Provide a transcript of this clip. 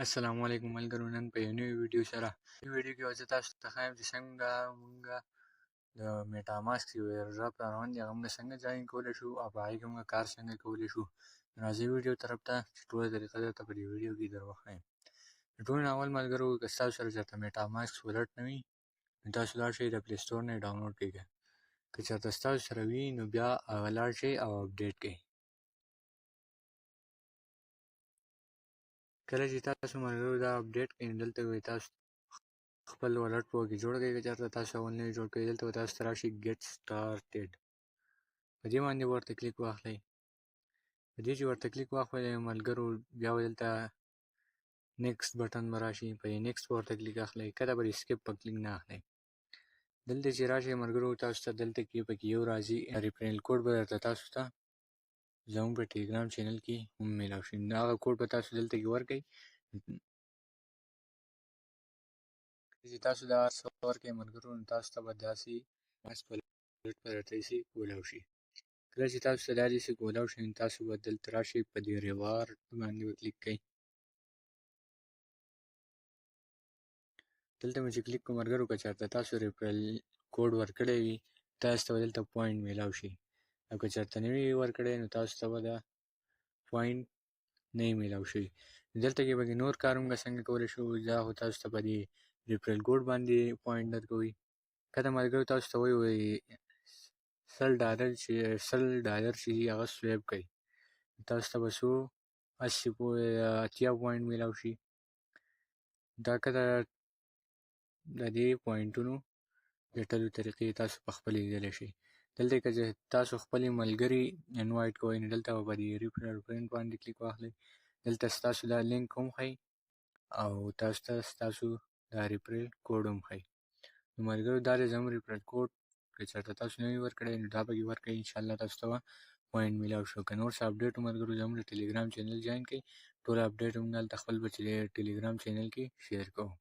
السلام علیکم ملګرو، نن په یو نوې ویډیو سره ویډیو کې زه تاسو ته ښایم چې څنګه مونږ د میټا ماسک یو ایرډراپ را روان دی هغه مونږ څنګه جوین کولی شو او په هغې کې مونږ کار څنګه کولی شو. راځئ ویډیو طرف ته چې ټوله طریقه درته په دې ویډیو کې در وښایم. د ټولو نه اول ملګرو که ستاسو سره چېرته میټا ماسک والټ نه وي نو تاسو لاړ شئ د پلی سټور نه یې ډاونلوډ کړئ. که چېرته ستاسو سره وي نو بیا هغه لاړ شئ او اپډیټ کړئ. کله چې تاسو ملګرو دا اپډیټ کړئ نو دلته به تاسو خپل والټ په کې جوړ کړئ. که چېرته تاسو اول نه وي جوړ کړی دلته به تاسو ته راشي ګیټ سټارټډ، په دې باندې ورته کلیک واخلئ. په دې چې ورته کلیک واخلئ ملګرو بیا به دلته نیکسټ بټن به راشي، په دې نیکسټ به ورته کلیک اخلئ. کله به سکیپ په کلیک نه اخلئ. دلته چې راشئ ملګرو تاسو ته دلته کې پکې یو راځي ریفرل کوډ به درته تاسو ته زموږ په ټلګرام چینل کې هم میلاو شي. نو هغه کوډ به تاسو دلته کې ورکړئ. چې تاسو دا هر څه ورکړئ ملګرو نو تاسو ته به داسې ماسک په والټ به درته ایسي کولاو شي. کله چې تاسو ته دا داسې کولاو شي نو تاسو به دلته راشئ په دې ریوارډ باندې به کلیک کړئ. دلته مې چې کلیک کړو ملګرو که چېرته تاسو ریفرل کوډ ورکړی وي تاسو ته به دلته پوینټ میلاو شي، او که چېرته نه وي ورکړی نو تاسو ته به دا پوینټ نه وي میلاو شوي. دلته کې به نور کار موږ څنګه کولی شو، دا خو تاسو ته په دې ریفرل کوډ باندې پوینټ درکوي. که د ملګرو تاسو ته وایي $10 چې دي هغه سویپ کړئ تاسو ته به څو 80 پوینټ میلاو شي. دا که د دې پوینټونو ګټلو طریقې تاسو په خپله لیدلی شئ. دلته که تاسو خپلې ملګري انوایټ کوئ نو دلته به په دې ریفرل فرینډ باندې کلیک واخلئ. دلته ستاسو دا لینک هم ښیي او تاسو ته ستاسو دا ریفرل کوډ هم ښیي. نو ملګرو دا دی زموږ ریفرل کوډ، که چېرته تاسو نه وي ورکړی نو دا پکې ورکړئ، انشاءالله تاسو ته به پوینټ میلاو شو. که نور څه اپډیټ و ملګرو زموږ د ټلګرام چینل جوین کړئ، ټول اپډیټ موږ هلته خپل په ټلګرام چینل کې شیر کوو.